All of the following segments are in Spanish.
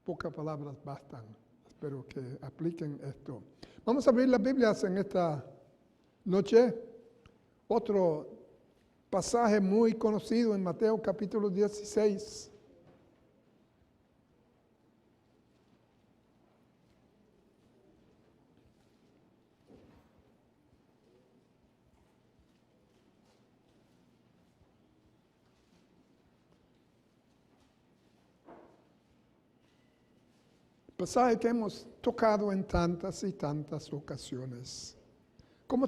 pocas palabras bastan. Espero que apliquen esto. Vamos a abrir las Biblias en esta noche. Otro pasaje muy conocido en Mateo capítulo 16. Pasaje que hemos tocado en tantas y tantas ocasiones. Como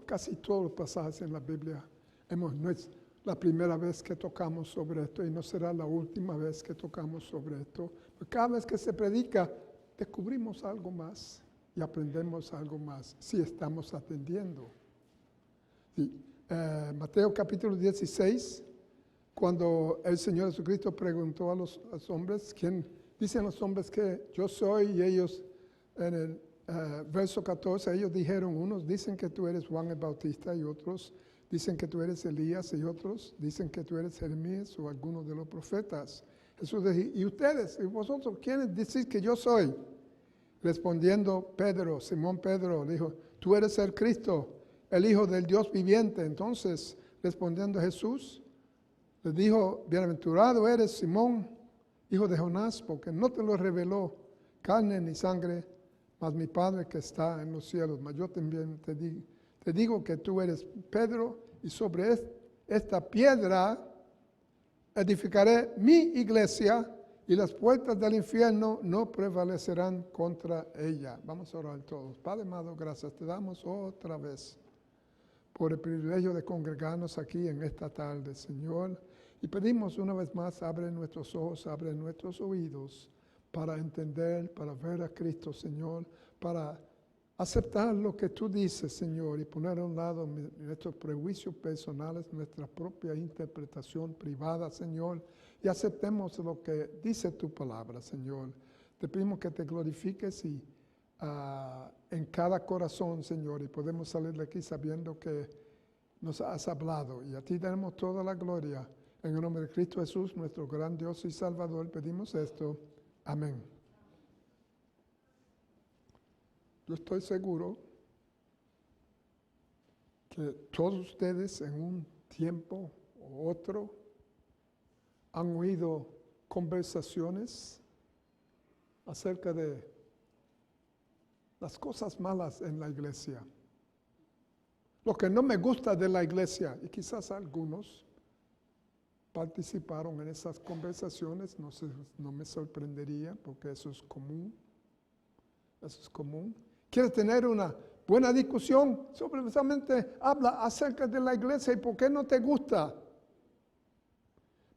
casi todos los pasajes en la Biblia, no es la primera vez que tocamos sobre esto y no será la última vez que tocamos sobre esto. Pero cada vez que se predica, descubrimos algo más y aprendemos algo más si estamos atendiendo. Sí. Mateo capítulo 16, cuando el Señor Jesucristo preguntó a los hombres, ¿quién dicen los hombres que yo soy? Y ellos, en el verso 14, ellos dijeron, unos dicen que tú eres Juan el Bautista y otros dicen que tú eres Elías y otros dicen que tú eres Jeremías o alguno de los profetas. Jesús dijo, ¿y ustedes? ¿Y vosotros quiénes decís que yo soy? Respondiendo Pedro, Simón Pedro, dijo, tú eres el Cristo, el Hijo del Dios viviente. Entonces, respondiendo Jesús, les dijo, bienaventurado eres Simón, hijo de Jonás, porque no te lo reveló carne ni sangre, mas mi Padre que está en los cielos. Mas yo también te digo que tú eres Pedro, y sobre esta piedra edificaré mi iglesia, y las puertas del infierno no prevalecerán contra ella. Vamos a orar todos. Padre amado, gracias te damos otra vez por el privilegio de congregarnos aquí en esta tarde, Señor. Y pedimos una vez más, abre nuestros ojos, abre nuestros oídos para entender, para ver a Cristo, Señor, para aceptar lo que tú dices, Señor, y poner a un lado nuestros prejuicios personales, nuestra propia interpretación privada, Señor, y aceptemos lo que dice tu palabra, Señor. Te pedimos que te glorifiques en cada corazón, Señor, y podemos salir de aquí sabiendo que nos has hablado, y a ti damos toda la gloria. En el nombre de Cristo Jesús, nuestro gran Dios y Salvador, pedimos esto. Amén. Yo estoy seguro que todos ustedes en un tiempo u otro han oído conversaciones acerca de las cosas malas en la iglesia. Lo que no me gusta de la iglesia, y quizás algunos participaron en esas conversaciones, no me sorprendería porque eso es común. Eso es común. ¿Quieres tener una buena discusión? Solamente habla acerca de la iglesia y por qué no te gusta.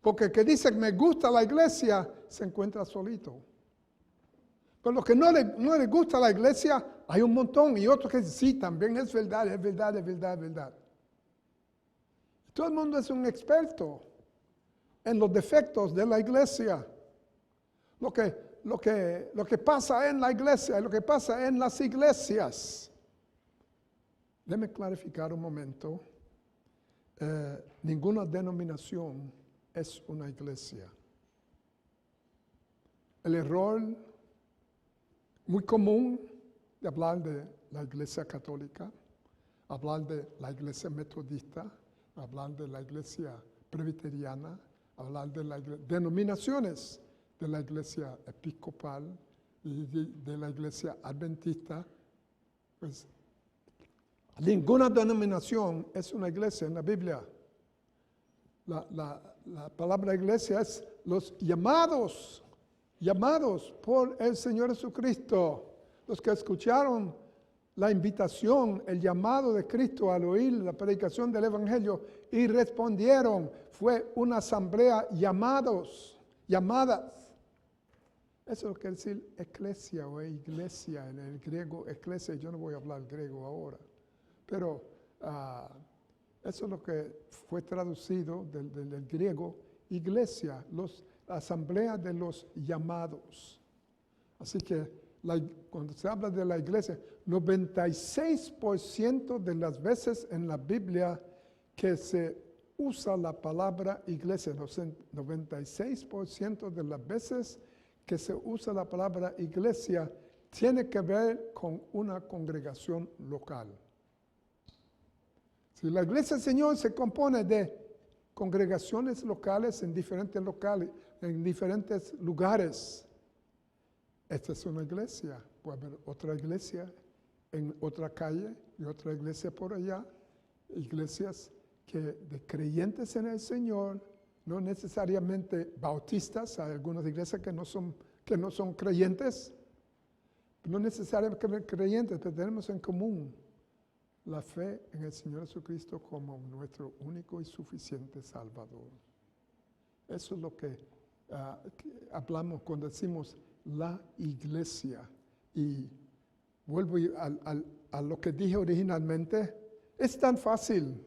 Porque el que dice que me gusta la iglesia se encuentra solito. Pero los que no le gusta la iglesia, hay un montón. Y otros que dicen, sí, también es verdad, es verdad, es verdad, es verdad. Todo el mundo es un experto en los defectos de la iglesia. Lo que pasa en la iglesia, lo que pasa en las iglesias. Déjeme clarificar un momento. Ninguna denominación es una iglesia. El error muy común de hablar de la iglesia católica, hablar de la iglesia metodista, hablar de la iglesia presbiteriana, hablar de las denominaciones de la iglesia episcopal y de la iglesia adventista. Pues ninguna denominación es una iglesia en la Biblia. La palabra iglesia es los llamados por el Señor Jesucristo, los que escucharon la invitación, el llamado de Cristo al oír la predicación del Evangelio y respondieron. Fue una asamblea llamadas. Eso es lo que quiere decir eclesia o iglesia en el griego. Eclesia, yo no voy a hablar griego ahora, pero eso es lo que fue traducido del griego, iglesia, la asamblea de los llamados. Así que cuando se habla de la iglesia, 96% de las veces en la Biblia que se usa la palabra iglesia, 96% de las veces que se usa la palabra iglesia tiene que ver con una congregación local. Si la iglesia del Señor se compone de congregaciones locales en diferentes lugares, esta es una iglesia. Puede haber otra iglesia en otra calle y otra iglesia por allá. Iglesias de creyentes en el Señor, no necesariamente bautistas. Hay algunas iglesias que no son creyentes, no necesariamente creyentes, pero tenemos en común la fe en el Señor Jesucristo como nuestro único y suficiente Salvador. Eso es lo que hablamos cuando decimos la iglesia. Y vuelvo a lo que dije originalmente. Es tan fácil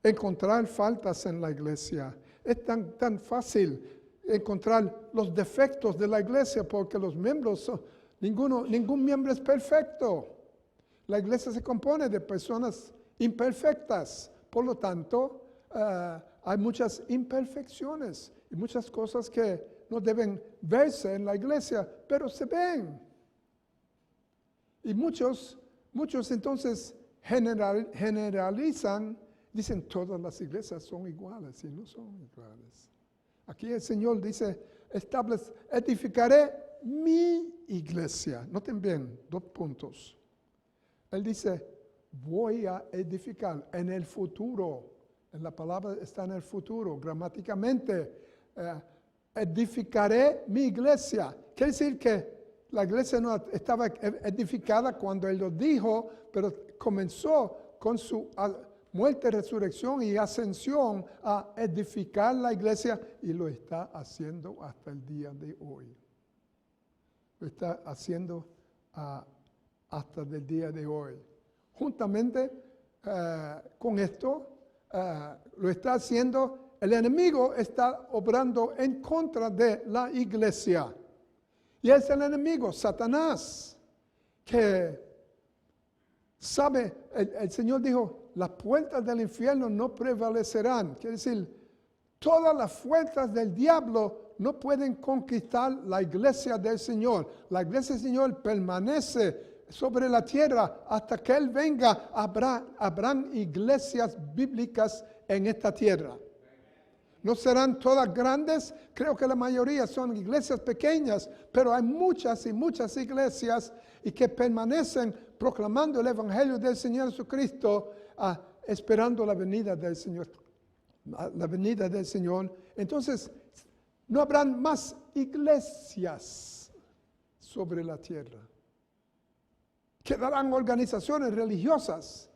encontrar faltas en la iglesia. Es tan fácil encontrar los defectos de la iglesia porque los miembros, ningún miembro es perfecto. La iglesia se compone de personas imperfectas. Por lo tanto, hay muchas imperfecciones y muchas cosas que no deben verse en la iglesia, pero se ven. Y muchos entonces generalizan, dicen todas las iglesias son iguales y no son iguales. Aquí el Señor dice, edificaré mi iglesia. Noten bien, 2 puntos. Él dice, voy a edificar en el futuro. La palabra está en el futuro, gramáticamente. Edificaré mi iglesia. Quiere decir que la iglesia no estaba edificada cuando Él lo dijo, pero comenzó con su muerte, resurrección y ascensión a edificar la iglesia y lo está haciendo hasta el día de hoy. Lo está haciendo hasta el día de hoy. Juntamente con esto, lo está haciendo, el enemigo está obrando en contra de la iglesia. Y es el enemigo, Satanás, que sabe, el Señor dijo, las puertas del infierno no prevalecerán. Quiere decir, todas las fuerzas del diablo no pueden conquistar la iglesia del Señor. La iglesia del Señor permanece sobre la tierra hasta que Él venga. Habrán iglesias bíblicas en esta tierra. No serán todas grandes, creo que la mayoría son iglesias pequeñas, pero hay muchas y muchas iglesias y que permanecen proclamando el Evangelio del Señor Jesucristo, esperando la venida del Señor. La venida del Señor. Entonces, no habrán más iglesias sobre la tierra. Quedarán organizaciones religiosas,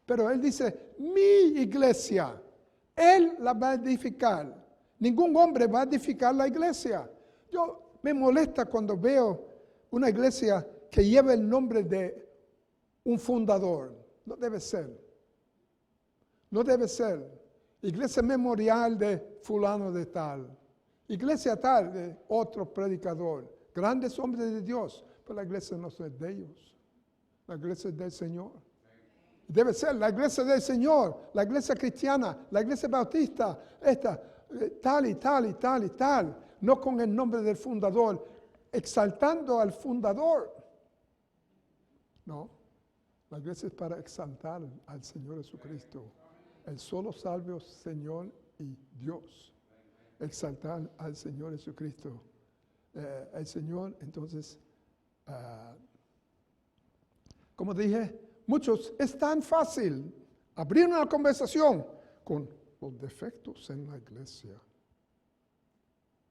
pero Él dice, mi iglesia. Él la va a edificar. Ningún hombre va a edificar la iglesia. Me molesta cuando veo una iglesia que lleva el nombre de un fundador. No debe ser. No debe ser. Iglesia memorial de fulano de tal. Iglesia tal de otro predicador. Grandes hombres de Dios. Pero la iglesia no es de ellos. La iglesia es del Señor. Debe ser la iglesia del Señor, la iglesia cristiana, la iglesia bautista, tal y tal y tal y tal. No con el nombre del fundador, exaltando al fundador. No, la iglesia es para exaltar al Señor Jesucristo. El solo salvo Señor y Dios. Exaltar al Señor Jesucristo. El Señor, entonces, como dije, muchos, es tan fácil abrir una conversación con los defectos en la iglesia.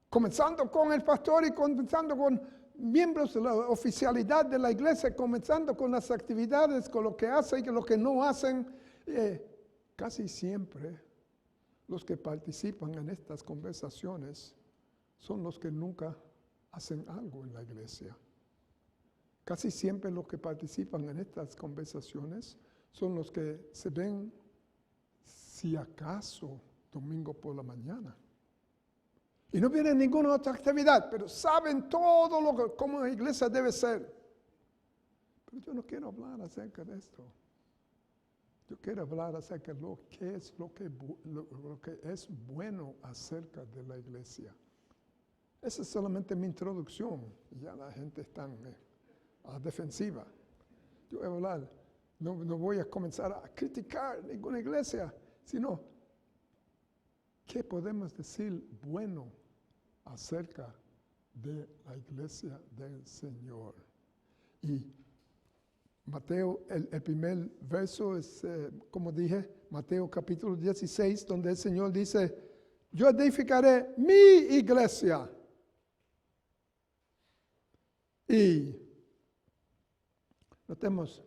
Comenzando con el pastor y comenzando con miembros de la oficialidad de la iglesia, comenzando con las actividades, con lo que hacen y lo que no hacen. Casi siempre los que participan en estas conversaciones son los que nunca hacen algo en la iglesia. Casi siempre los que participan en estas conversaciones son los que se ven, si acaso, domingo por la mañana. Y no vienen ninguna otra actividad, pero saben todo cómo la iglesia debe ser. Pero yo no quiero hablar acerca de esto. Yo quiero hablar acerca de lo que es bueno acerca de la iglesia. Esa es solamente mi introducción. Ya la gente está a la defensiva. Yo voy a hablar, no voy a comenzar a criticar ninguna iglesia, sino qué podemos decir bueno acerca de la iglesia del Señor. Y Mateo, el primer verso es, como dije, Mateo capítulo 16, donde el Señor dice, yo edificaré mi iglesia. Y notemos,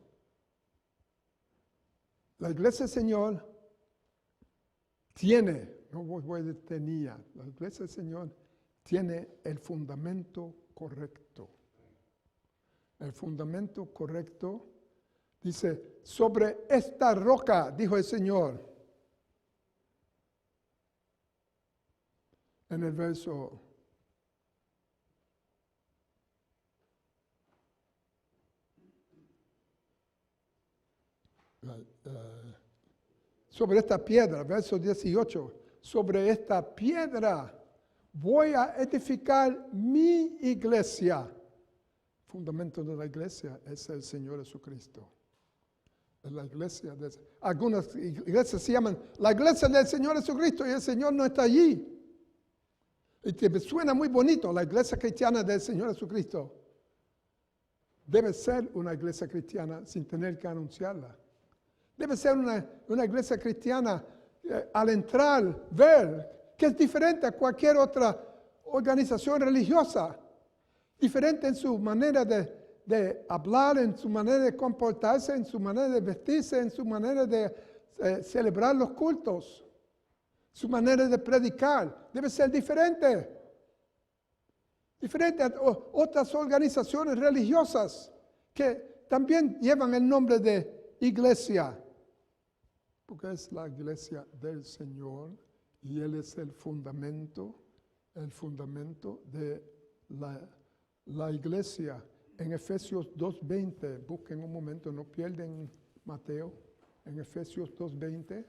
la iglesia del Señor tiene, no voy a decir tenía, la iglesia del Señor tiene el fundamento correcto. El fundamento correcto dice, sobre esta roca, dijo el Señor. En el verso sobre esta piedra, verso 18, sobre esta piedra voy a edificar mi iglesia. El fundamento de la iglesia es el Señor Jesucristo. La iglesia algunas iglesias se llaman la iglesia del Señor Jesucristo y el Señor no está allí. Y te suena muy bonito, la iglesia cristiana del Señor Jesucristo. Debe ser una iglesia cristiana sin tener que anunciarla. Debe ser una iglesia cristiana al entrar, ver que es diferente a cualquier otra organización religiosa. Diferente en su manera de hablar, en su manera de comportarse, en su manera de vestirse, en su manera de celebrar los cultos, su manera de predicar. Debe ser diferente. Diferente a otras organizaciones religiosas que también llevan el nombre de iglesia. Porque es la iglesia del Señor y Él es el fundamento de la iglesia. En Efesios 2:20, busquen un momento, no pierden Mateo, en Efesios 2:20.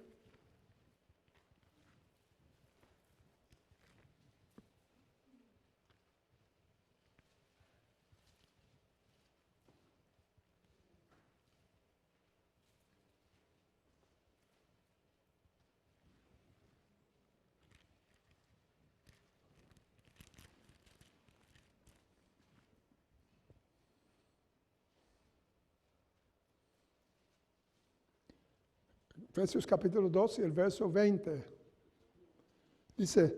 Efesios capítulo 2 y el verso 20. Dice,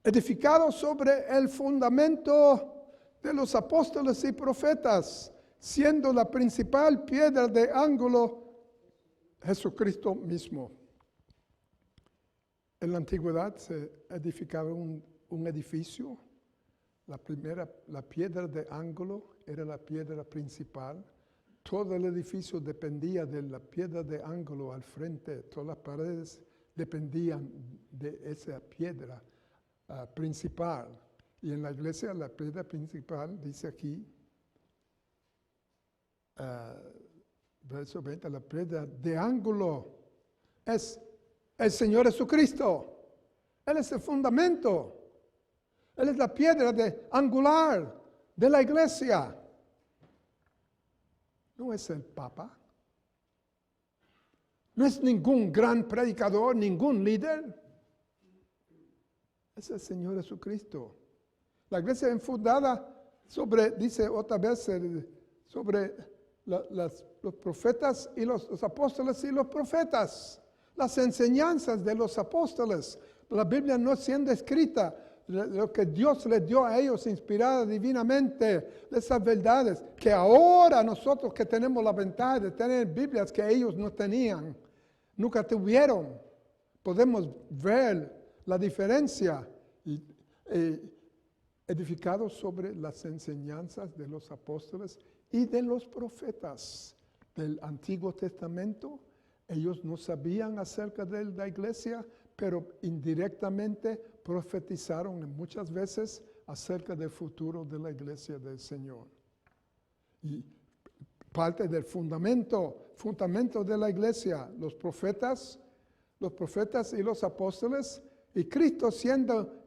edificado sobre el fundamento de los apóstoles y profetas, siendo la principal piedra de ángulo Jesucristo mismo. En la antigüedad se edificaba un edificio. La piedra de ángulo era la piedra principal. Todo el edificio dependía de la piedra de ángulo al frente. Todas las paredes dependían de esa piedra principal. Y en la iglesia la piedra principal, dice aquí, verso 20, la piedra de ángulo es el Señor Jesucristo. Él es el fundamento. Él es la piedra angular de la iglesia. No es el Papa. No es ningún gran predicador, ningún líder. Es el Señor Jesucristo. La iglesia es fundada sobre, dice otra vez, sobre los profetas y los apóstoles y los profetas. Las enseñanzas de los apóstoles. La Biblia no siendo escrita, lo que Dios les dio a ellos inspirada divinamente, esas verdades que ahora nosotros que tenemos la ventaja de tener Biblias que ellos no tenían, nunca tuvieron, podemos ver la diferencia edificados sobre las enseñanzas de los apóstoles y de los profetas del Antiguo Testamento. Ellos no sabían acerca de la iglesia, pero indirectamente profetizaron muchas veces acerca del futuro de la iglesia del Señor. Y parte del fundamento de la iglesia, los profetas y los apóstoles, y Cristo siendo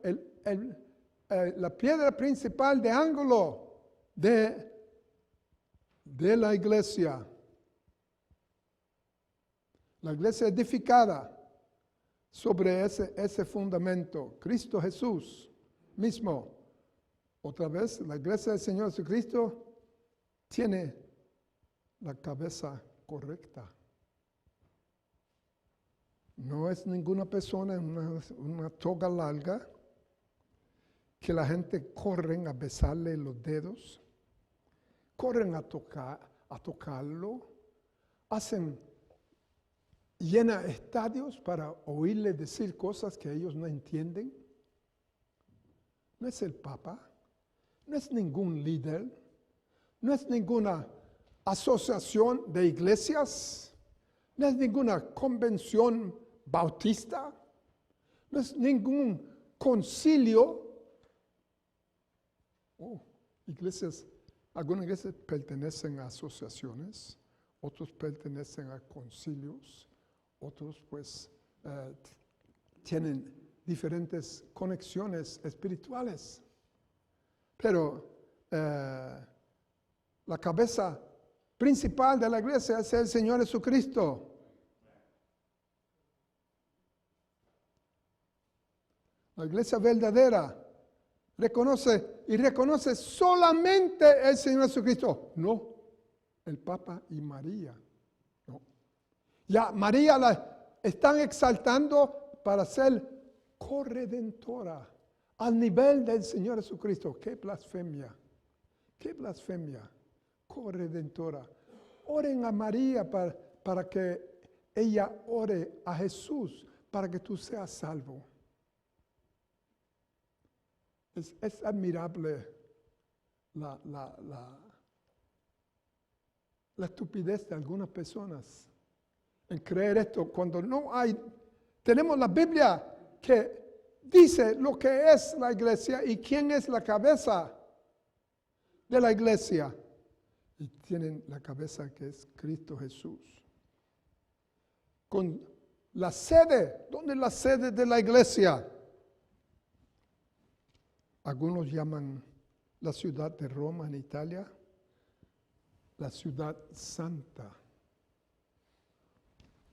la piedra principal de ángulo de la iglesia. La iglesia edificada sobre ese fundamento. Cristo Jesús mismo. Otra vez, la iglesia del Señor Jesucristo tiene la cabeza correcta. No es ninguna persona en una toga larga que la gente corren a besarle los dedos, corren a tocarlo, llena estadios para oírle decir cosas que ellos no entienden. No es el Papa, no es ningún líder, no es ninguna asociación de iglesias, no es ninguna convención bautista, no es ningún concilio. Algunas iglesias pertenecen a asociaciones, otros pertenecen a concilios, otros pues tienen diferentes conexiones espirituales. Pero la cabeza principal de la iglesia es el Señor Jesucristo. La iglesia verdadera reconoce solamente el Señor Jesucristo, no el Papa y María. No. Ya María la están exaltando para ser corredentora al nivel del Señor Jesucristo. ¡Qué blasfemia! ¡Qué blasfemia! Corredentora. Oren a María para que ella ore a Jesús para que tú seas salvo. Es admirable la estupidez de algunas personas en creer esto cuando no hay. Tenemos la Biblia que dice lo que es la iglesia y quién es la cabeza de la iglesia. Y tienen la cabeza que es Cristo Jesús. Con la sede, ¿dónde es la sede de la iglesia? Algunos llaman la ciudad de Roma en Italia la ciudad santa.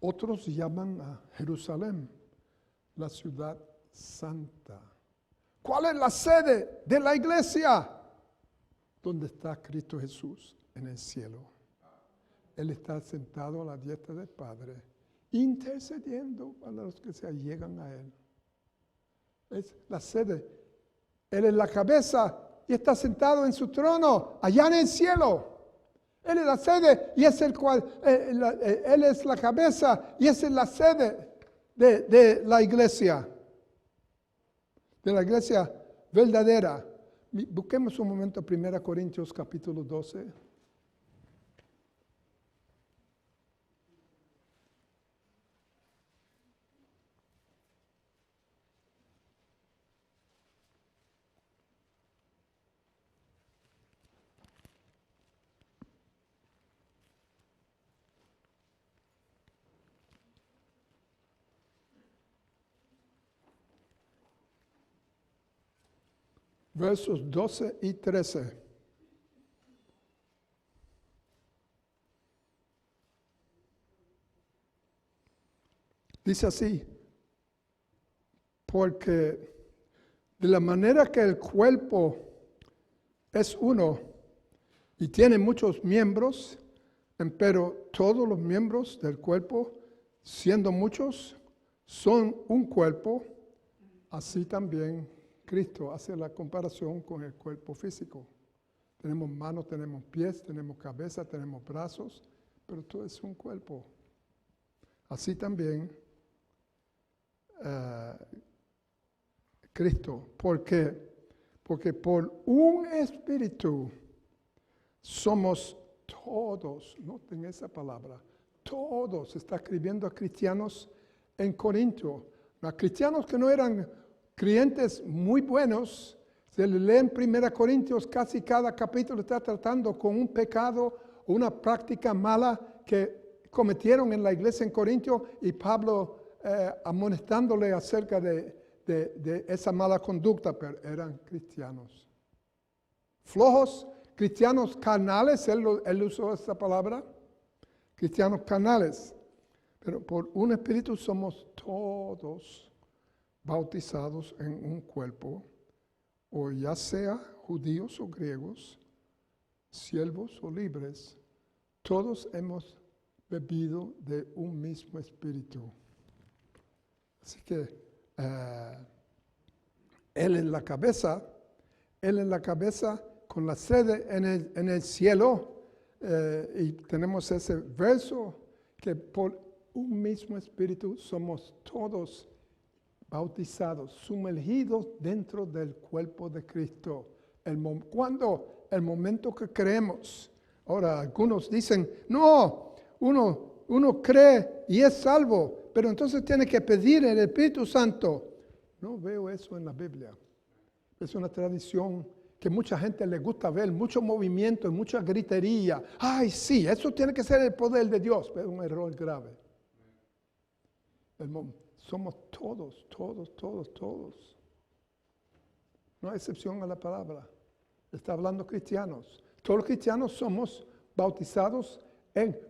Otros llaman a Jerusalén la ciudad santa. ¿Cuál es la sede de la iglesia? ¿Dónde está Cristo Jesús? En el cielo. Él está sentado a la diestra del Padre, intercediendo a los que se allegan a Él. Es la sede. Él es la cabeza y está sentado en su trono, allá en el cielo. Él es la sede y es Él es la cabeza y es la sede de la iglesia. De la iglesia verdadera. Busquemos un momento 1 Corintios capítulo 12. Versos 12 y 13. Dice así, porque de la manera que el cuerpo es uno y tiene muchos miembros, pero todos los miembros del cuerpo, siendo muchos, son un cuerpo, así también Cristo hace la comparación con el cuerpo físico. Tenemos manos, tenemos pies, tenemos cabeza, tenemos brazos, pero todo es un cuerpo. Así también Cristo. ¿Por qué? Porque por un espíritu somos todos, noten esa palabra, todos, está escribiendo a cristianos en Corinto, a cristianos que no eran creyentes muy buenos. Se le leen 1 Corintios, casi cada capítulo está tratando con un pecado o una práctica mala que cometieron en la iglesia en Corintio y Pablo amonestándole acerca de de esa mala conducta, pero eran cristianos. Flojos, cristianos carnales, él usó esa palabra, cristianos carnales. Pero por un espíritu somos todos bautizados en un cuerpo, o ya sea judíos o griegos, siervos o libres, todos hemos bebido de un mismo espíritu. Así que Él en la cabeza con la sede en el cielo, y tenemos ese verso que por un mismo espíritu somos todos bautizados, sumergidos dentro del cuerpo de Cristo. ¿Cuándo? El momento que creemos. Ahora, algunos dicen, no, uno cree y es salvo, pero entonces tiene que pedir el Espíritu Santo. No veo eso en la Biblia. Es una tradición que mucha gente le gusta ver, mucho movimiento y mucha gritería. Ay, sí, eso tiene que ser el poder de Dios, pero es un error grave. Somos todos. No hay excepción a la palabra. Está hablando cristianos. Todos los cristianos somos bautizados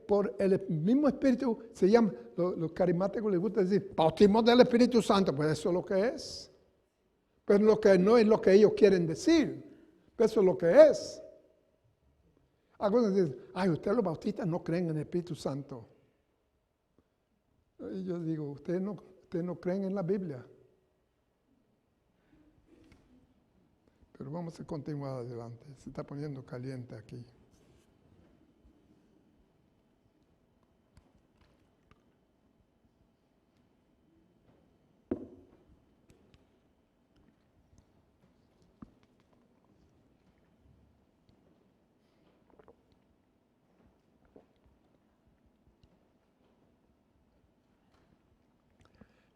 por el mismo Espíritu. Se llama, los carismáticos les gusta decir, bautismo del Espíritu Santo. Pues eso es lo que es. Pero lo que no es lo que ellos quieren decir. Eso es lo que es. Algunos dicen, ay, ustedes los bautistas no creen en el Espíritu Santo. Y yo digo, ustedes no creen en la Biblia. Pero vamos a continuar adelante. Se está poniendo caliente aquí.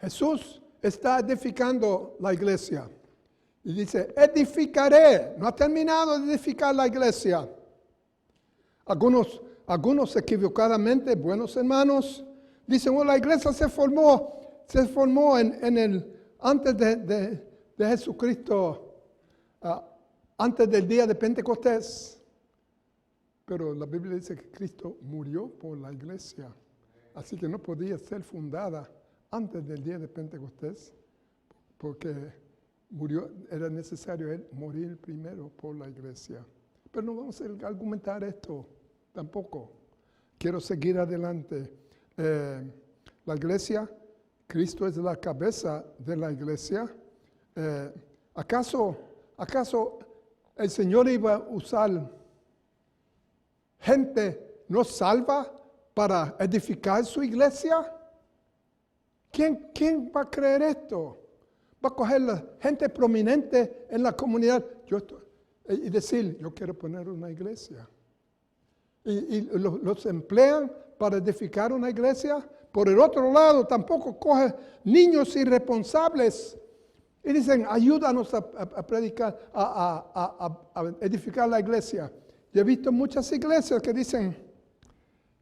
Jesús está edificando la iglesia. Y dice, edificaré. No ha terminado de edificar la iglesia. Algunos equivocadamente, buenos hermanos, dicen, la iglesia se formó antes de Jesucristo, antes del día de Pentecostés. Pero la Biblia dice que Cristo murió por la iglesia. Así que no podía ser fundada antes del día de Pentecostés, porque era necesario él morir primero por la iglesia. Pero no vamos a argumentar esto tampoco. Quiero seguir adelante. La iglesia, Cristo es la cabeza de la iglesia. ¿Acaso el Señor iba a usar gente no salva para edificar su iglesia? ¿Quién va a creer esto? Va a coger la gente prominente en la comunidad y decir, yo quiero poner una iglesia. Y los emplean para edificar una iglesia. Por el otro lado, tampoco coge niños irresponsables y dicen, ayúdanos a predicar, a edificar la iglesia. Yo he visto muchas iglesias que dicen,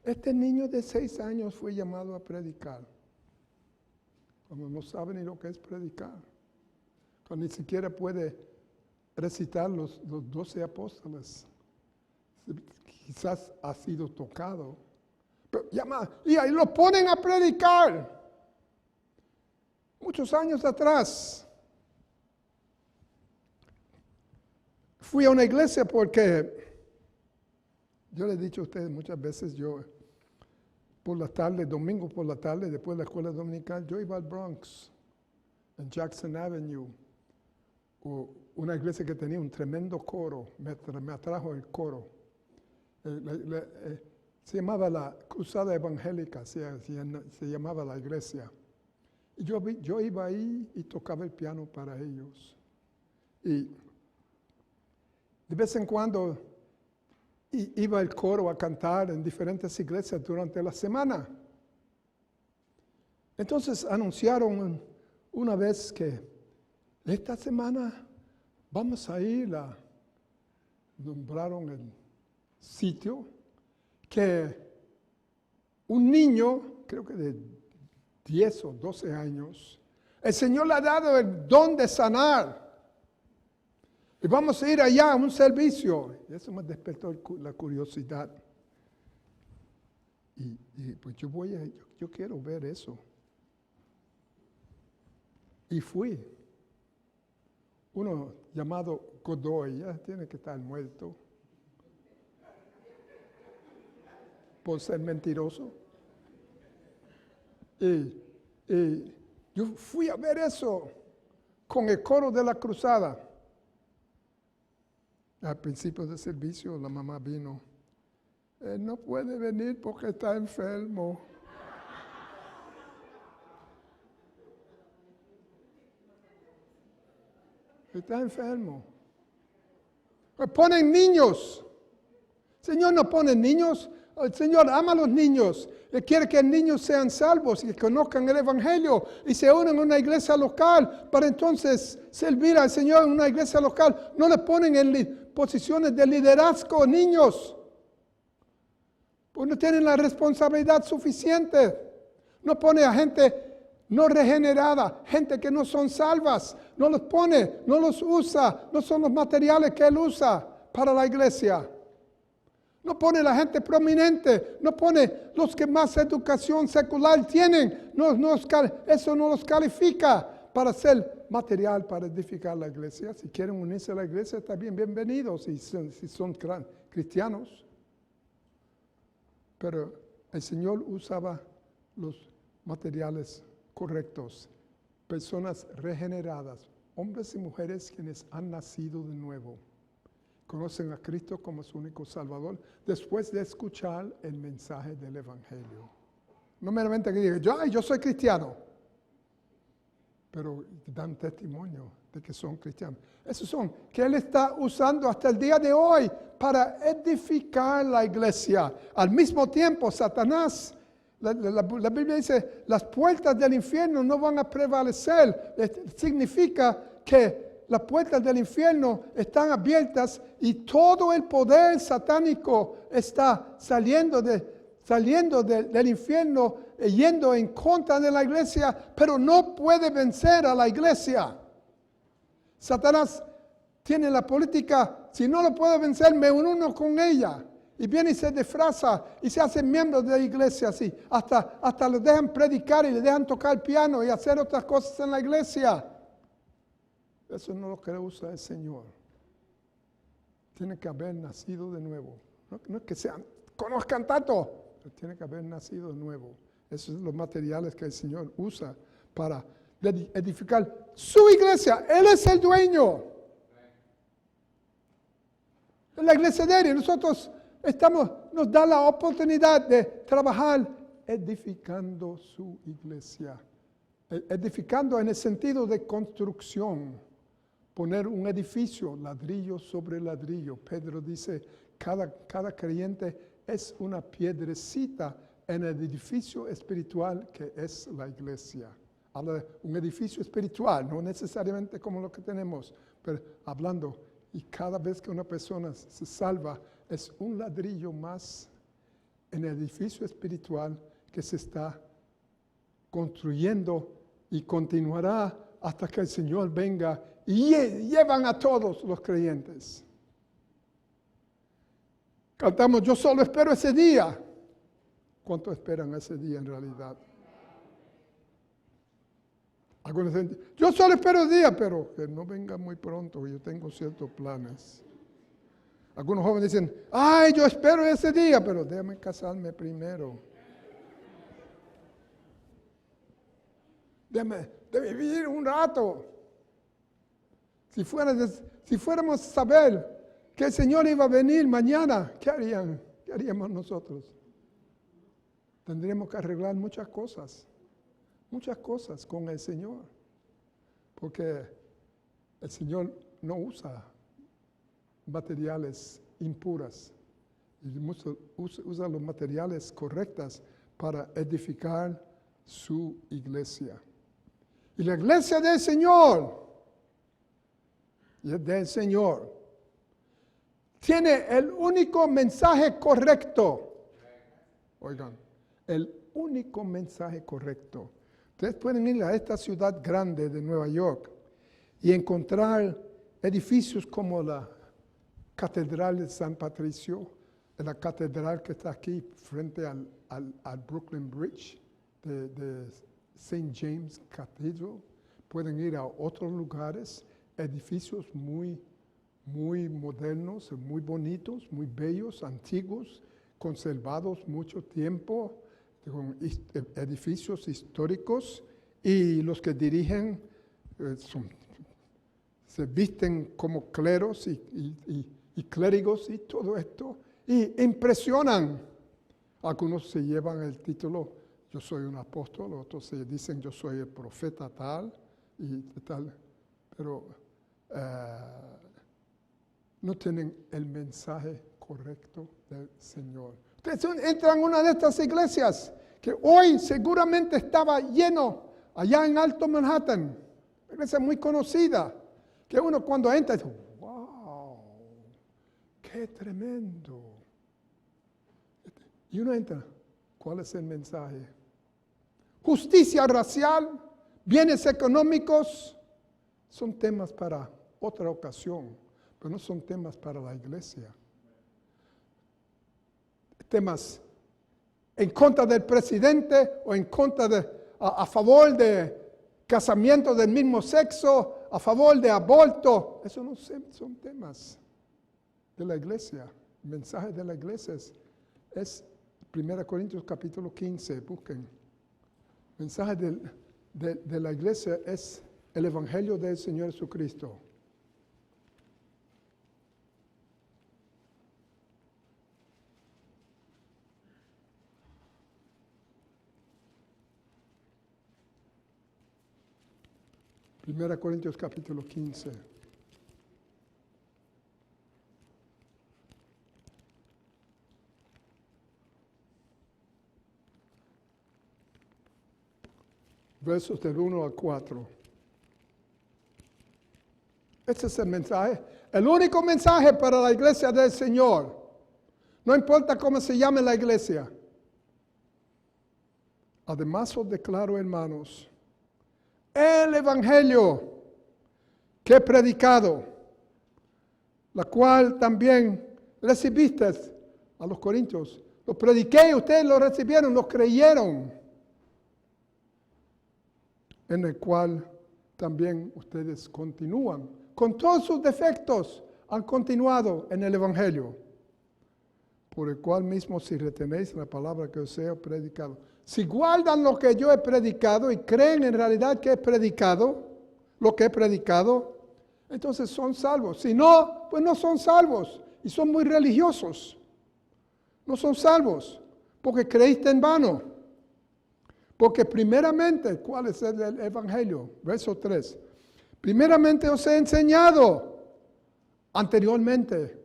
este niño de 6 años fue llamado a predicar. Cuando no sabe ni lo que es predicar. Cuando ni siquiera puede recitar los 12 apóstoles. Quizás ha sido tocado. Pero y ahí lo ponen a predicar. Muchos años atrás. Fui a una iglesia porque yo le he dicho a ustedes muchas veces, yo por la tarde, domingo por la tarde, después de la escuela dominical, yo iba al Bronx, en Jackson Avenue, una iglesia que tenía un tremendo coro, me atrajo el coro. Se llamaba la Cruzada Evangélica, se llamaba la iglesia. Y yo iba ahí y tocaba el piano para ellos. Y de vez en cuando iba el coro a cantar en diferentes iglesias durante la semana. Entonces anunciaron una vez que esta semana vamos a ir nombraron el sitio, que un niño, creo que de 10 o 12 años, El Señor le ha dado el don de sanar. Y vamos a ir allá a un servicio. Y eso me despertó la curiosidad. Y pues yo quiero ver eso. Y fui. Uno llamado Godoy, ya tiene que estar muerto por ser mentiroso. Y yo fui a ver eso con el coro de la cruzada. Al principio del servicio la mamá vino. Él no puede venir porque está enfermo. Está enfermo. Ponen niños. El Señor no pone niños. El Señor ama a los niños. Él quiere que los niños sean salvos y que conozcan el Evangelio y se unan a una iglesia local para entonces servir al Señor en una iglesia local. No le ponen en posiciones de liderazgo niños. Pues no tienen la responsabilidad suficiente. No pone a gente no regenerada, gente que no son salvas. No los pone, no los usa. No son los materiales que Él usa para la iglesia. No pone la gente prominente, no pone los que más educación secular tienen. Eso no los califica para ser material para edificar la iglesia. Si quieren unirse a la iglesia, está bien, bienvenidos si son cristianos. Pero el Señor usaba los materiales correctos, personas regeneradas, hombres y mujeres quienes han nacido de nuevo. Conocen a Cristo como su único Salvador, después de escuchar el mensaje del Evangelio. No meramente que digan, yo soy cristiano, pero dan testimonio de que son cristianos. Esos son que Él está usando hasta el día de hoy para edificar la iglesia. Al mismo tiempo, Satanás, la Biblia dice, las puertas del infierno no van a prevalecer. Significa que las puertas del infierno están abiertas y todo el poder satánico está saliendo del infierno, yendo en contra de la iglesia, pero no puede vencer a la iglesia. Satanás tiene la política, si no lo puedo vencer, me uno con ella. Y viene y se disfraza y se hace miembro de la iglesia así. Hasta lo dejan predicar y le dejan tocar el piano y hacer otras cosas en la iglesia. Eso no es lo que usa el Señor. Tiene que haber nacido de nuevo. No es que conozcan tanto, pero tiene que haber nacido de nuevo. Esos son los materiales que el Señor usa para edificar su iglesia. Él es el dueño. La iglesia de Él. Y nosotros nos da la oportunidad de trabajar edificando su iglesia. Edificando en el sentido de construcción. Poner un edificio, ladrillo sobre ladrillo. Pedro dice, cada creyente es una piedrecita en el edificio espiritual que es la iglesia. Habla de un edificio espiritual, no necesariamente como lo que tenemos, pero hablando, y cada vez que una persona se salva, es un ladrillo más en el edificio espiritual que se está construyendo y continuará hasta que el Señor venga y llevan a todos los creyentes. Cantamos, yo solo espero ese día. ¿Cuánto esperan ese día en realidad? Algunos dicen, yo solo espero el día, pero que no venga muy pronto, yo tengo ciertos planes. Algunos jóvenes dicen, yo espero ese día, pero déjame casarme primero. Déjame vivir un rato. Si fuéramos a saber que el Señor iba a venir mañana, ¿qué haríamos nosotros? Tendríamos que arreglar muchas cosas con el Señor, porque el Señor no usa materiales impuras, usa los materiales correctos para edificar su iglesia. Y la iglesia del Señor, tiene el único mensaje correcto. Oigan, el único mensaje correcto Ustedes pueden ir a esta ciudad grande de Nueva York y encontrar edificios como la Catedral de San Patricio, la catedral que está aquí frente al Brooklyn Bridge de St. James Cathedral. Pueden ir a otros lugares, edificios muy modernos, muy bonitos, muy bellos, antiguos, conservados mucho tiempo, con edificios históricos, y los que dirigen se visten como cleros y clérigos y todo esto, y impresionan. Algunos se llevan el título, yo soy un apóstol, otros se dicen, yo soy el profeta tal y tal, pero no tienen el mensaje correcto del Señor. Ustedes entran en una de estas iglesias que hoy seguramente estaba lleno allá en Alto Manhattan, una iglesia muy conocida, que uno cuando entra dice, wow, qué tremendo. Y uno entra, ¿cuál es el mensaje? Justicia racial, bienes económicos, son temas para otra ocasión, pero no son temas para la iglesia. Temas en contra del presidente o en contra a favor de casamiento del mismo sexo, a favor de aborto. Eso no son temas de la iglesia. El mensaje de la iglesia es 1 Corintios capítulo 15, busquen. El mensaje de la iglesia es el evangelio del Señor Jesucristo. Primera Corintios capítulo 15. Versos del 1 al 4. Este es el mensaje, el único mensaje para la iglesia del Señor. No importa cómo se llame la iglesia. Además os declaro, hermanos, el evangelio que he predicado, la cual también recibiste a los corintios. Lo prediqué y ustedes lo recibieron, lo creyeron. En el cual también ustedes continúan. Con todos sus defectos han continuado en el evangelio. Por el cual mismo, si retenéis la palabra que os he predicado, si guardan lo que yo he predicado y creen en realidad que he predicado, lo que he predicado, entonces son salvos. Si no, pues no son salvos y son muy religiosos. No son salvos porque creíste en vano. Porque primeramente, ¿cuál es el evangelio? Verso 3. Primeramente os he enseñado anteriormente,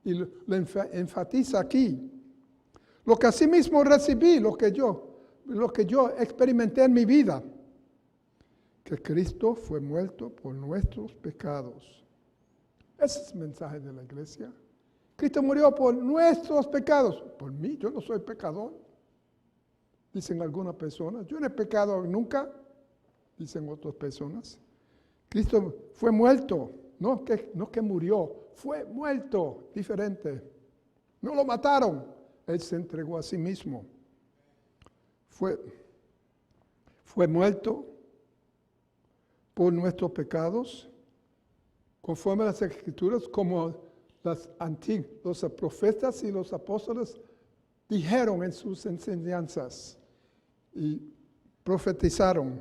y lo enfatiza aquí, lo que asimismo recibí, lo que yo experimenté en mi vida, que Cristo fue muerto por nuestros pecados. Ese es el mensaje de la iglesia. Cristo murió por nuestros pecados. Por mí, yo no soy pecador. Dicen algunas personas, yo no he pecado nunca, dicen otras personas. Cristo fue muerto, no que murió, fue muerto, diferente. No lo mataron, Él se entregó a sí mismo. Fue muerto por nuestros pecados, conforme a las Escrituras, como los profetas y los apóstoles dijeron en sus enseñanzas. Y profetizaron.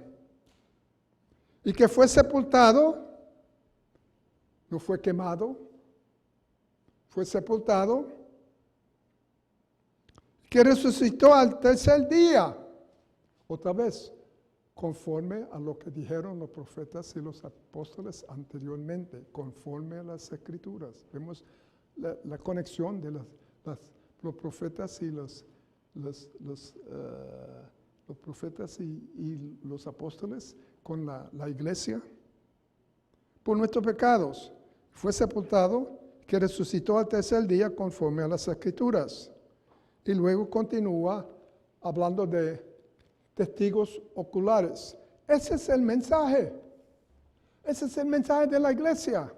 Y que fue sepultado, no fue quemado, fue sepultado, que resucitó al tercer día, otra vez, conforme a lo que dijeron los profetas y los apóstoles anteriormente, conforme a las Escrituras. Vemos la conexión de los profetas y los profetas y los apóstoles con la iglesia. Por nuestros pecados fue sepultado, que resucitó al tercer día conforme a las Escrituras. Y luego continúa hablando de testigos oculares. Ese es el mensaje. Ese es el mensaje de la iglesia.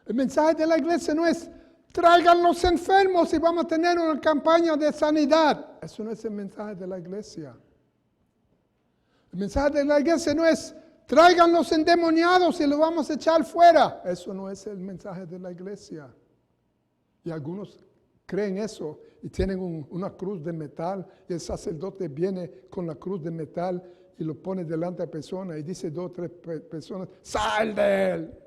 El mensaje de la iglesia no es traigan los enfermos y vamos a tener una campaña de sanidad. Eso no es el mensaje de la iglesia. El mensaje de la iglesia no es traigan los endemoniados y los vamos a echar fuera. Eso no es el mensaje de la iglesia. Y algunos creen eso y tienen una cruz de metal y el sacerdote viene con la cruz de metal y lo pone delante de la persona y dice 2 o 3 personas, ¡sal de él!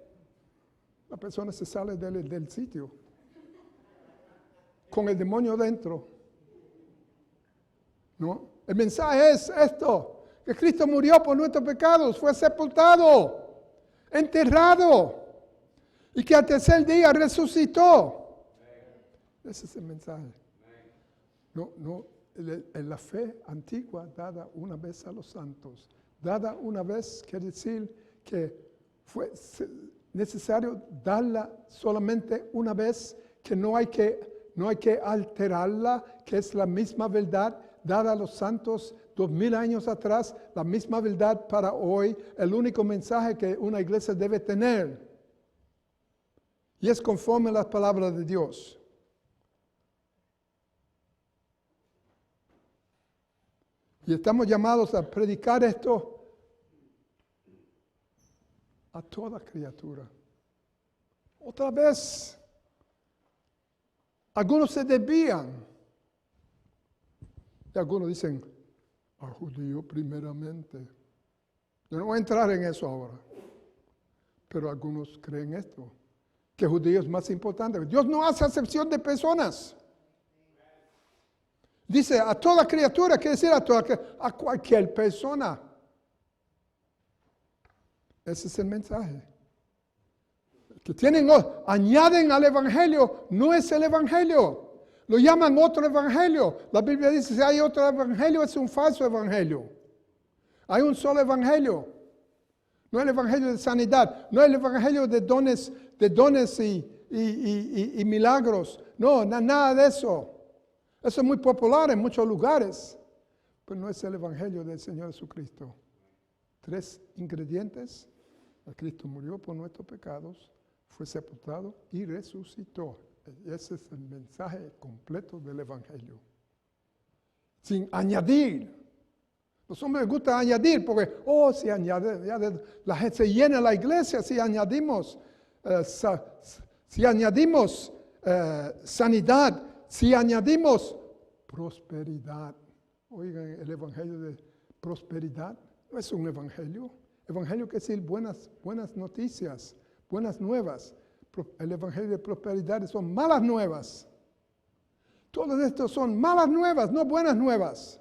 La persona se sale del sitio con el demonio dentro. ¿No? El mensaje es esto, que Cristo murió por nuestros pecados, fue sepultado, enterrado y que al tercer día resucitó. Ese es el mensaje. No, en la fe antigua dada una vez a los santos, dada una vez quiere decir que fue necesario darla solamente una vez, que no hay que alterarla, que es la misma verdad dada a los santos 2000 años atrás, la misma verdad para hoy, el único mensaje que una iglesia debe tener. Y es conforme a las palabras de Dios. Y estamos llamados a predicar esto a toda criatura. Otra vez, algunos se desvían. Y algunos dicen, a judío primeramente. Yo no voy a entrar en eso ahora. Pero algunos creen esto, que judío es más importante. Dios no hace acepción de personas. Dice a toda criatura, quiere decir a cualquier persona. Ese es el mensaje. Que añaden al evangelio, no es el evangelio. Lo llaman otro evangelio. La Biblia dice, si hay otro evangelio, es un falso evangelio. Hay un solo evangelio. No el evangelio de sanidad, no el evangelio de dones y milagros. No, nada de eso. Eso es muy popular en muchos lugares, pero no es el evangelio del Señor Jesucristo. 3 ingredientes. Cristo murió por nuestros pecados, fue sepultado y resucitó. Ese es el mensaje completo del evangelio. Sin añadir. Los hombres les gusta añadir porque, si añade, la gente se llena la iglesia si añadimos sanidad, si añadimos prosperidad. Oigan, el evangelio de prosperidad no es un evangelio. Evangelio quiere decir buenas noticias, buenas nuevas. El evangelio de prosperidad son malas nuevas. Todos estos son malas nuevas, no buenas nuevas.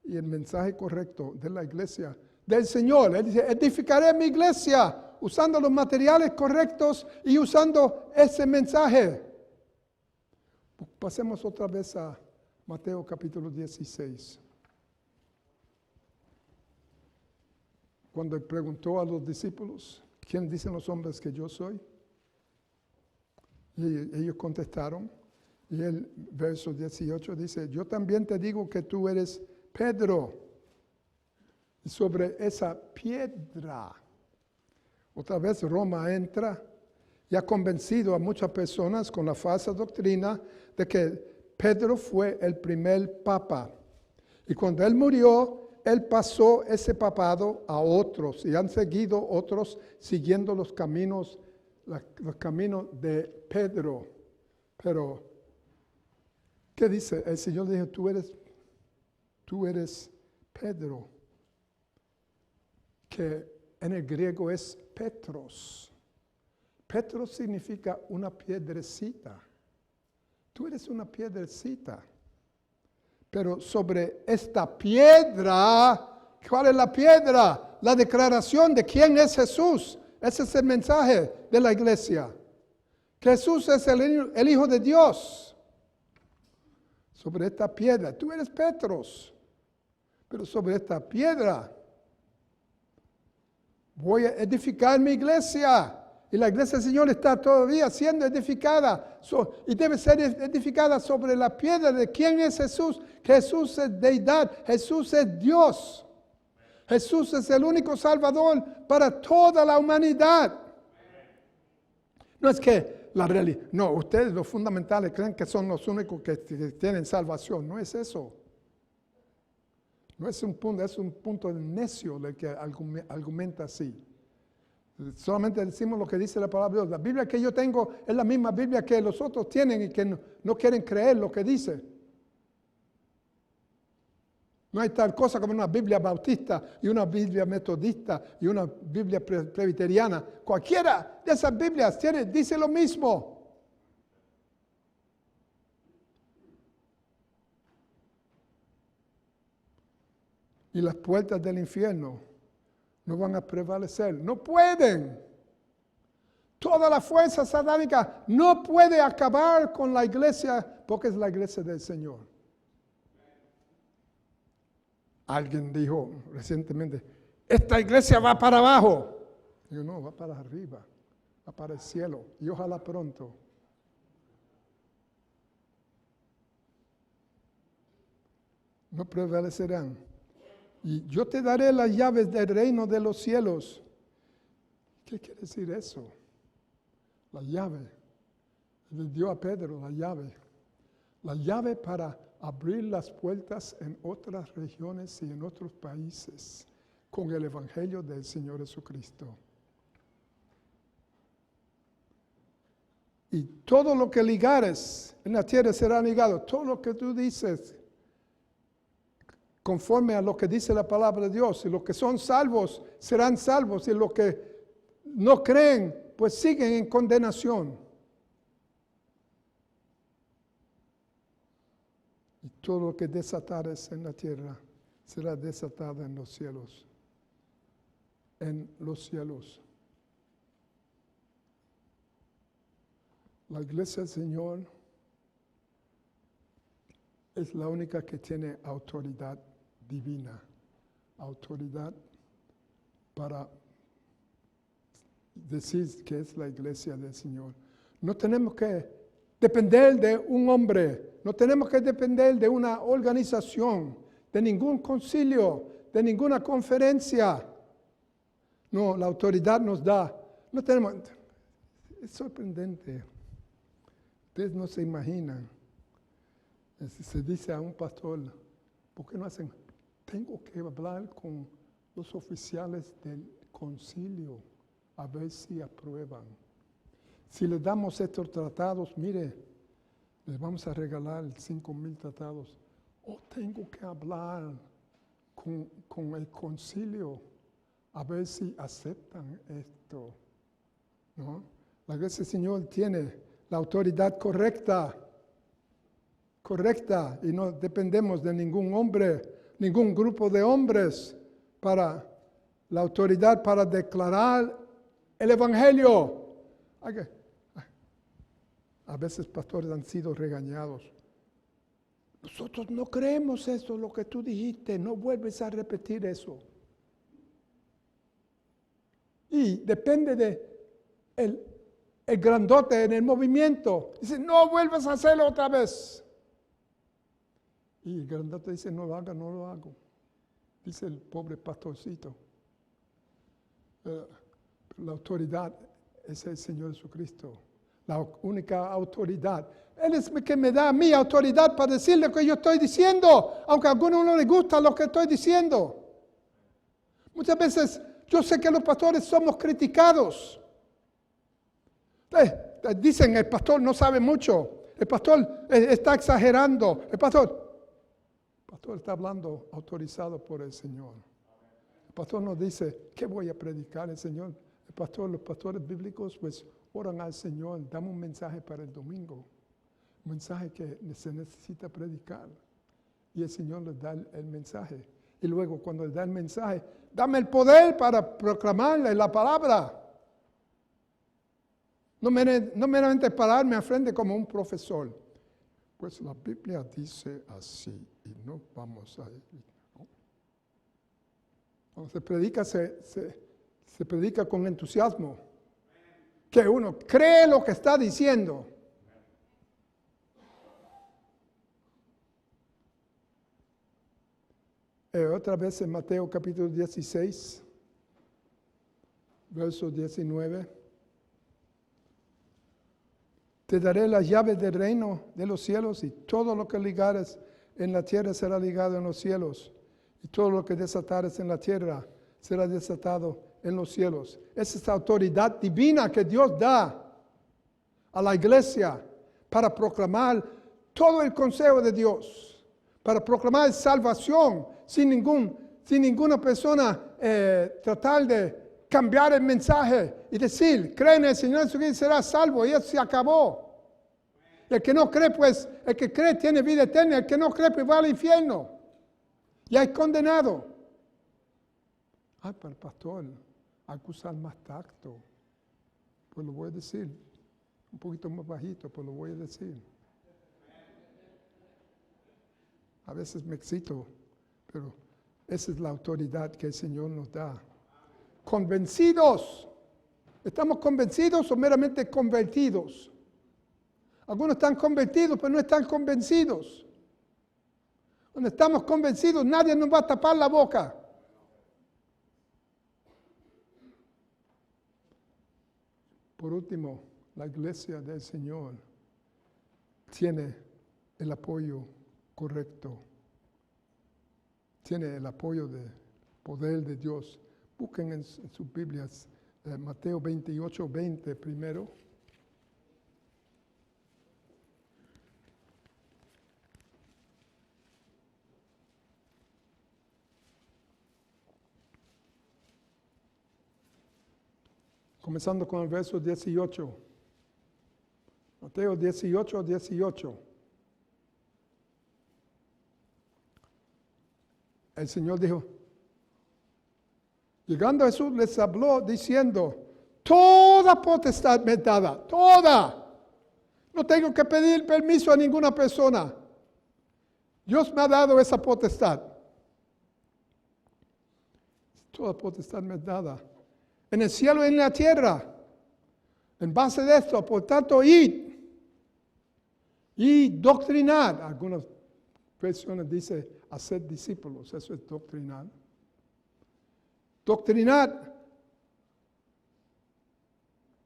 Y el mensaje correcto de la iglesia del Señor, Él dice, edificaré mi iglesia usando los materiales correctos y usando ese mensaje. Pasemos otra vez a Mateo capítulo 16. Cuando Él preguntó a los discípulos, ¿quién dicen los hombres que yo soy? Y ellos contestaron, y el verso 18 dice, yo también te digo que tú eres Pedro, y sobre esa piedra, otra vez Roma entra y ha convencido a muchas personas con la falsa doctrina de que Pedro fue el primer papa. Y cuando él murió, él pasó ese papado a otros y han seguido otros siguiendo los caminos de Pedro. Pero, ¿qué dice? El Señor dijo, tú eres Pedro, que en el griego es Petros. Petros significa una piedrecita. Tú eres una piedrecita. Pero sobre esta piedra, ¿cuál es la piedra? La declaración de quién es Jesús. Ese es el mensaje de la iglesia. Que Jesús es el Hijo de Dios. Sobre esta piedra, tú eres Petros. Pero sobre esta piedra voy a edificar mi iglesia. Y la iglesia del Señor está todavía siendo edificada y debe ser edificada sobre la piedra de quién es Jesús. Jesús es deidad, Jesús es Dios. Jesús es el único Salvador para toda la humanidad. No es que la realidad, no, ustedes los fundamentales creen que son los únicos que tienen salvación. No es eso. No es un punto necio el que argumenta así. Solamente decimos lo que dice la palabra de Dios. La Biblia que yo tengo es la misma Biblia que los otros tienen y que no quieren creer lo que dice. No hay tal cosa como una Biblia bautista y una Biblia metodista y una Biblia presbiteriana. Cualquiera de esas Biblias dice lo mismo. Y las puertas del infierno no van a prevalecer. No pueden. Toda la fuerza satánica no puede acabar con la iglesia porque es la iglesia del Señor. Alguien dijo recientemente, esta iglesia va para abajo. Digo, no, va para arriba, va para el cielo y ojalá pronto. No prevalecerán. Y yo te daré las llaves del reino de los cielos. ¿Qué quiere decir eso? La llave. Le dio a Pedro la llave. La llave para abrir las puertas en otras regiones y en otros países con el evangelio del Señor Jesucristo. Y todo lo que ligares en la tierra será ligado. Todo lo que tú dices conforme a lo que dice la palabra de Dios. Y los que son salvos serán salvos. Y los que no creen, pues siguen en condenación. Y todo lo que desatares en la tierra será desatado en los cielos. En los cielos. La iglesia del Señor es la única que tiene autoridad divina, autoridad para decir que es la iglesia del Señor. No tenemos que depender de un hombre, no tenemos que depender de una organización, de ningún concilio, de ninguna conferencia. No, la autoridad nos da. No tenemos. Es sorprendente. Ustedes no se imaginan. Se dice a un pastor, ¿por qué no hacen? Tengo que hablar con los oficiales del concilio a ver si aprueban. Si le damos estos tratados, mire, les vamos a regalar 5,000 tratados. Tengo que hablar con el concilio a ver si aceptan esto. ¿No? La iglesia del Señor tiene la autoridad correcta y no dependemos de ningún hombre, ningún grupo de hombres para la autoridad para declarar el evangelio. A veces pastores han sido regañados. Nosotros no creemos eso, lo que tú dijiste, no vuelves a repetir eso. Y depende de el grandote en el movimiento. Dice, no vuelvas a hacerlo otra vez. Y el grandote dice, no lo haga, no lo hago. Dice el pobre pastorcito. La autoridad es el Señor Jesucristo. La única autoridad. Él es el que me da mi autoridad para decir lo que yo estoy diciendo, aunque a algunos no les gusta lo que estoy diciendo. Muchas veces yo sé que los pastores somos criticados. Dicen, el pastor no sabe mucho, el pastor está exagerando, el pastor está hablando autorizado por el Señor. El pastor nos dice, ¿qué voy a predicar el Señor? Los pastores bíblicos pues oran al Señor, dame un mensaje para el domingo, un mensaje que se necesita predicar. Y el Señor les da el mensaje. Y luego cuando les da el mensaje, dame el poder para proclamarle la palabra. No meramente pararme al frente como un profesor. Pues la Biblia dice así y no vamos a ir. ¿No? Cuando se predica, se predica con entusiasmo. que uno cree lo que está diciendo. Otra vez en Mateo capítulo 16, verso 19. Te daré las llaves del reino de los cielos, y todo lo que ligares en la tierra será ligado en los cielos, y todo lo que desatares en la tierra será desatado en los cielos. Esa es la autoridad divina que Dios da a la iglesia para proclamar todo el consejo de Dios, para proclamar salvación sin ninguna persona tratar de cambiar el mensaje y decir, cree en el Señor Jesucristo y será salvo, y eso se acabó. El que no cree, pues, el que cree tiene vida eterna, el que no cree, pues va al infierno. Ya es condenado. Ay, pero pastor, hay que usar más tacto. Pues lo voy a decir, un poquito más bajito, pues lo voy a decir. A veces me excito, pero esa es la autoridad que el Señor nos da. Convencidos. ¿Estamos convencidos o meramente convertidos? Algunos están convertidos, pero no están convencidos. Cuando estamos convencidos, nadie nos va a tapar la boca. Por último, la iglesia del Señor tiene el apoyo correcto. Tiene el apoyo del poder de Dios. Busquen en sus Biblias Mateo 28, 20 primero. Comenzando con el verso 18. Mateo 18, 18. El Señor dijo, llegando a Jesús les habló diciendo, toda potestad me es dada, toda. No tengo que pedir permiso a ninguna persona. Dios me ha dado esa potestad. Toda potestad me es dada. En el cielo y en la tierra. En base de esto, por tanto, id y doctrinar. Algunas versiones dicen hacer discípulos, eso es doctrinar. Doctrinar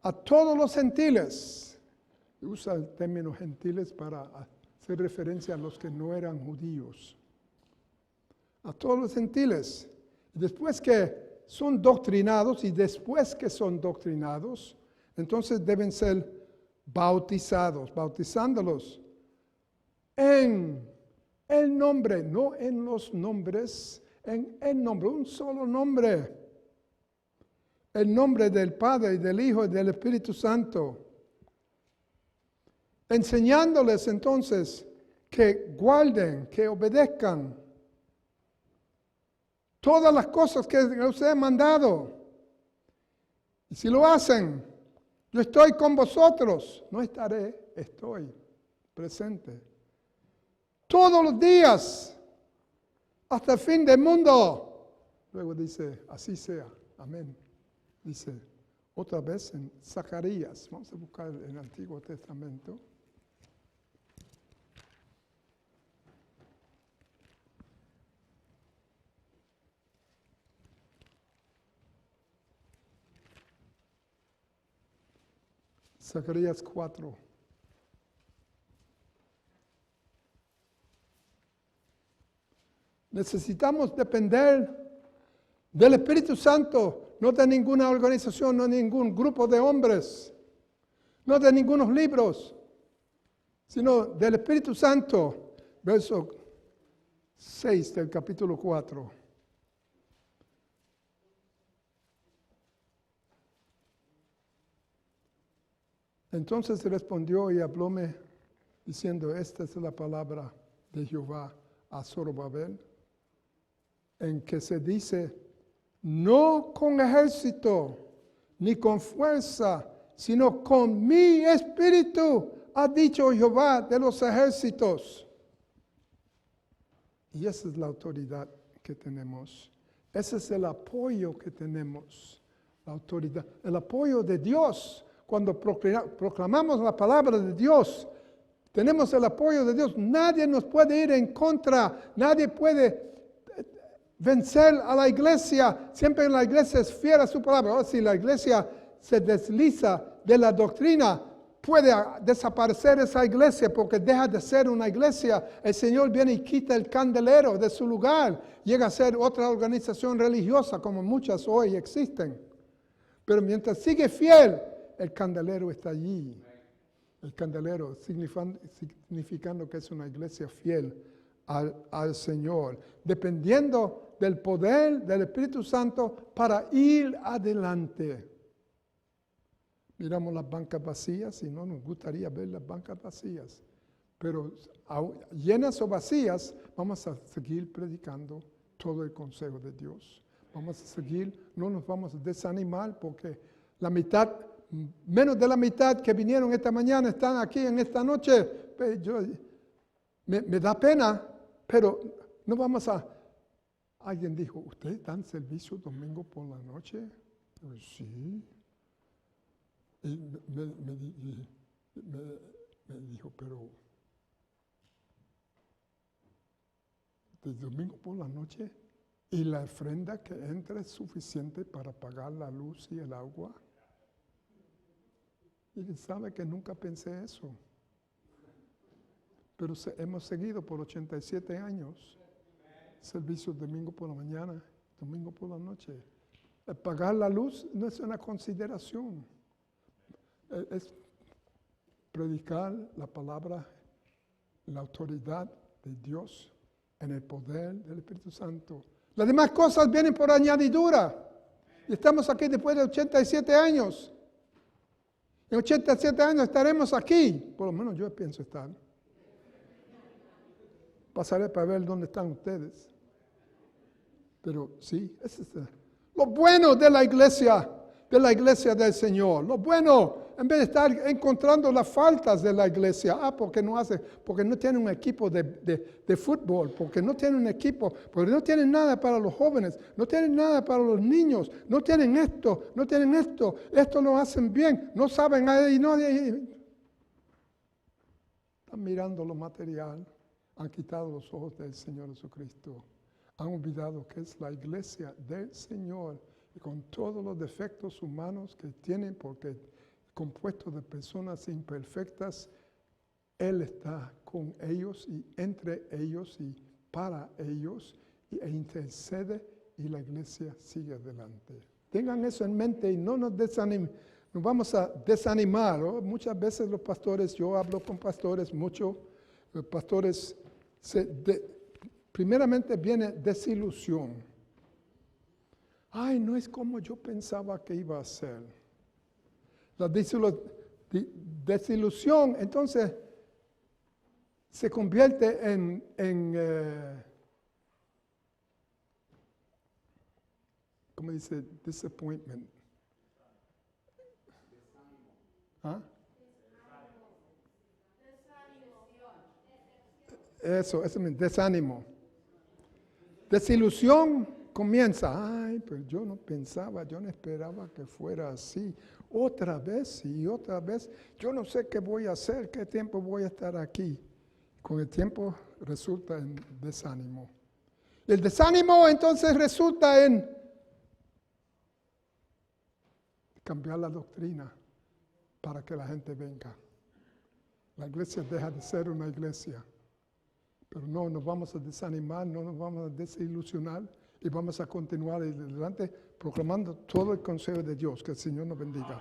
a todos los gentiles. Usa el término gentiles para hacer referencia a los que no eran judíos. A todos los gentiles. Después que son doctrinados, entonces deben ser bautizados, bautizándolos en el nombre, no en los nombres, en el nombre, un solo nombre. El nombre del Padre y del Hijo y del Espíritu Santo. Enseñándoles entonces que guarden, que obedezcan todas las cosas que os he mandado. Y si lo hacen, yo estoy con vosotros. No estaré, estoy presente. Todos los días, hasta el fin del mundo. Luego dice, así sea. Amén. Dice, otra vez en Zacarías. Vamos a buscar en el Antiguo Testamento. Zacarías 4. Necesitamos depender del Espíritu Santo, no de ninguna organización, no de ningún grupo de hombres, no de ningunos libros, sino del Espíritu Santo. Verso 6 del capítulo 4. Entonces respondió y hablóme diciendo, esta es la palabra de Jehová a Zorobabel, en que se dice, no con ejército ni con fuerza, sino con mi espíritu, ha dicho Jehová de los ejércitos. Y esa es la autoridad que tenemos. Ese es el apoyo que tenemos, la autoridad, el apoyo de Dios. cuando proclamamos la palabra de Dios, tenemos el apoyo de Dios, nadie nos puede ir en contra, nadie puede vencer a la iglesia. Siempre la iglesia es fiel a su palabra. Ahora, si la iglesia se desliza de la doctrina, puede desaparecer esa iglesia porque deja de ser una iglesia. El Señor viene y quita el candelero de su lugar. Llega a ser otra organización religiosa como muchas hoy existen. Pero mientras sigue fiel, el candelero está allí. El candelero significando que es una iglesia fiel al Señor, dependiendo del poder del Espíritu Santo para ir adelante. Miramos las bancas vacías y no nos gustaría ver las bancas vacías, pero llenas o vacías, vamos a seguir predicando todo el consejo de Dios. Vamos a seguir, no nos vamos a desanimar porque la mitad, menos de la mitad que vinieron esta mañana están aquí en esta noche. Me da pena, pero no vamos a... Alguien dijo, ¿ustedes dan servicio domingo por la noche? Pues sí. Y me dijo, pero ¿de domingo por la noche? ¿Y la ofrenda que entra es suficiente para pagar la luz y el agua? Y sabe que nunca pensé eso. Pero hemos seguido por 87 años. Servicios domingo por la mañana, domingo por la noche. Pagar la luz no es una consideración. Es predicar la palabra, la autoridad de Dios en el poder del Espíritu Santo. Las demás cosas vienen por añadidura. Y estamos aquí después de 87 años. En 87 años estaremos aquí. Por lo menos yo pienso estar. Pasaré para ver dónde están ustedes. Pero sí, ese es lo bueno de la iglesia del Señor. Lo bueno, en vez de estar encontrando las faltas de la iglesia. Porque no tiene un equipo de fútbol, porque no tiene un equipo, porque no tienen nada para los jóvenes, no tienen nada para los niños, no tienen esto, esto lo hacen bien, no saben, están mirando lo material, han quitado los ojos del Señor Jesucristo, han olvidado que es la iglesia del Señor, y con todos los defectos humanos que tienen, porque compuesto de personas imperfectas, Él está con ellos y entre ellos y para ellos e intercede y la iglesia sigue adelante. Tengan eso en mente y no nos desanimen, nos vamos a desanimar. ¿No? Muchas veces los pastores, yo hablo con pastores mucho, los pastores, primeramente viene desilusión. Ay, no es como yo pensaba que iba a ser. La desilusión, entonces, se convierte en ¿cómo dice? Disappointment. ¿Ah? Eso es desánimo. Desilusión comienza, ay, pero yo no pensaba, yo no esperaba que fuera así. Otra vez y otra vez, yo no sé qué voy a hacer, qué tiempo voy a estar aquí. Con el tiempo resulta en desánimo. Y el desánimo entonces resulta en cambiar la doctrina para que la gente venga. La iglesia deja de ser una iglesia. Pero no nos vamos a desanimar, no nos vamos a desilusionar y vamos a continuar adelante proclamando todo el consejo de Dios. Que el Señor nos bendiga.